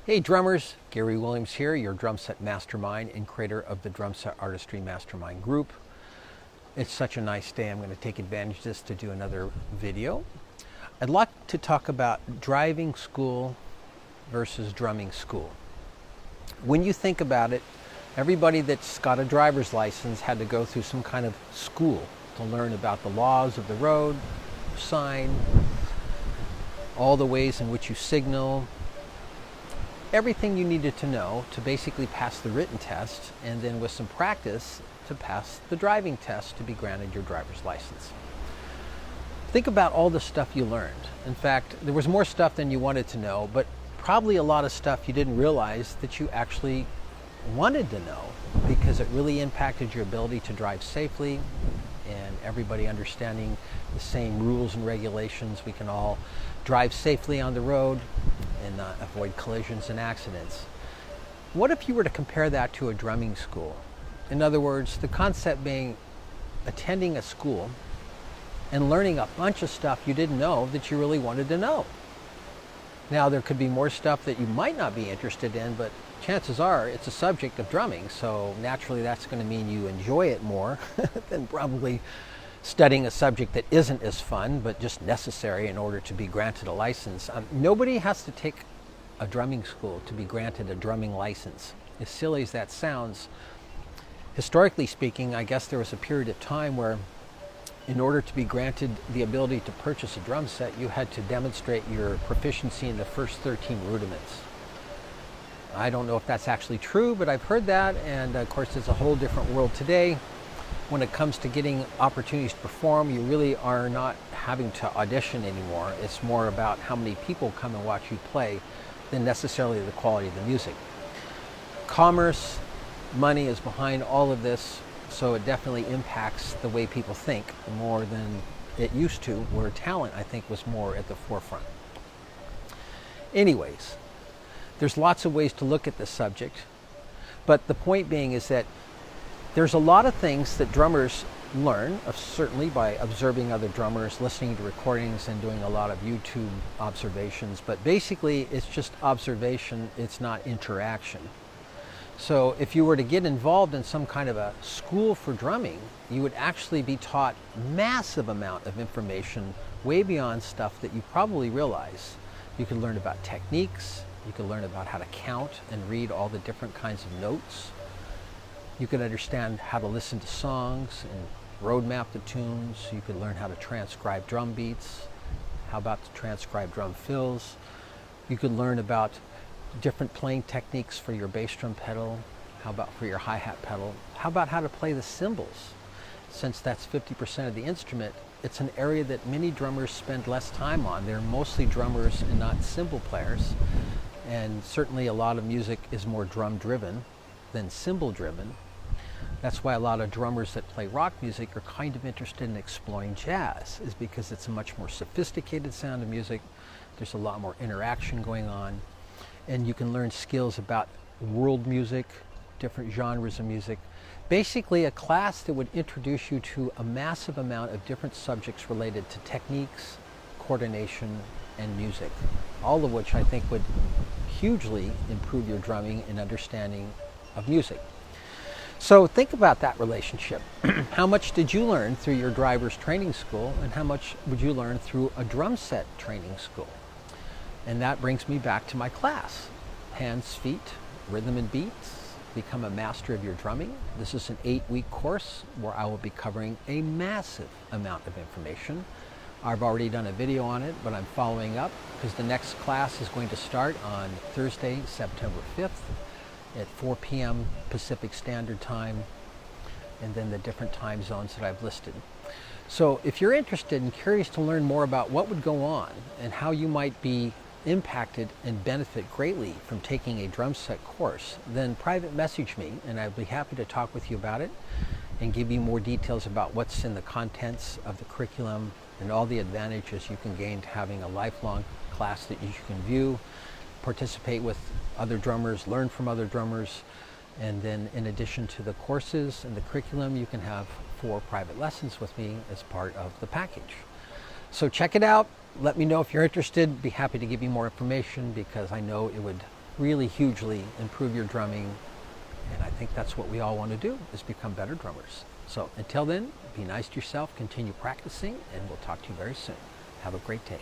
Hey drummers, Gary Williams here, your drum set mastermind and creator of the Drumset Artistry Mastermind group. It's such a nice day. I'm going to take advantage of this to do another video. I'd like to talk about driving school versus drumming school. When you think about it, everybody that's got a driver's license had to go through some kind of school to learn about the laws of the road, sign, all the ways in which you signal, everything you needed to know to basically pass the written test, and then with some practice to pass the driving test to be granted your driver's license. Think about all the stuff you learned. In fact, there was more stuff than you wanted to know, but probably a lot of stuff you didn't realize that you actually wanted to know, because it really impacted your ability to drive safely and everybody understanding the same rules and regulations. We can all drive safely on the road and avoid collisions and accidents. What if you were to compare that to a drumming school? In other words, the concept being attending a school and learning a bunch of stuff you didn't know that you really wanted to know. Now, there could be more stuff that you might not be interested in, but chances are it's a subject of drumming, so naturally that's going to mean you enjoy it more than probably studying a subject that isn't as fun but just necessary in order to be granted a license. Nobody has to take a drumming school to be granted a drumming license. As silly as that sounds, historically speaking, I guess there was a period of time where in order to be granted the ability to purchase a drum set, you had to demonstrate your proficiency in the first 13 rudiments. I don't know if that's actually true, but I've heard that, and of course it's a whole different world today. When it comes to getting opportunities to perform, you really are not having to audition anymore. It's more about how many people come and watch you play than necessarily the quality of the music. Commerce, money is behind all of this, so it definitely impacts the way people think more than it used to, where talent, I think, was more at the forefront. Anyways, there's lots of ways to look at this subject, but the point being is that there's a lot of things that drummers learn, certainly by observing other drummers, listening to recordings, and doing a lot of YouTube observations, but basically it's just observation, it's not interaction. So if you were to get involved in some kind of a school for drumming, you would actually be taught massive amount of information way beyond stuff that you probably realize. You could learn about techniques, you could learn about how to count and read all the different kinds of notes. You could understand how to listen to songs and roadmap the tunes. You could learn how to transcribe drum beats. How about to transcribe drum fills? You could learn about different playing techniques for your bass drum pedal. How about for your hi-hat pedal? How about how to play the cymbals? Since that's 50% of the instrument, it's an area that many drummers spend less time on. They're mostly drummers and not cymbal players. And certainly a lot of music is more drum driven than cymbal driven. That's why a lot of drummers that play rock music are kind of interested in exploring jazz, is because it's a much more sophisticated sound of music. There's a lot more interaction going on, and you can learn skills about world music, different genres of music. Basically a class that would introduce you to a massive amount of different subjects related to techniques, coordination, and music, all of which I think would hugely improve your drumming and understanding of music. So think about that relationship. How much did you learn through your driver's training school, and how much would you learn through a drum set training school? And that brings me back to my class, Hands, Feet, Rhythm and Beats, Become a Master of Your Drumming. This is an 8-week course where I will be covering a massive amount of information. I've already done a video on it, but I'm following up because the next class is going to start on Thursday, September 5th at 4 p.m. Pacific Standard Time, and then the different time zones that I've listed. So if you're interested and curious to learn more about what would go on and how you might be impacted and benefit greatly from taking a drum set course, then private message me and I'd be happy to talk with you about it and give you more details about what's in the contents of the curriculum and all the advantages you can gain to having a lifelong class that you can view, participate with other drummers, learn from other drummers, and then in addition to the courses and the curriculum, you can have 4 private lessons with me as part of the package. So check it out. Let me know if you're interested. Be happy to give you more information, because I know it would really hugely improve your drumming. And I think that's what we all want to do, is become better drummers. So until then, be nice to yourself, continue practicing, and we'll talk to you very soon. Have a great day.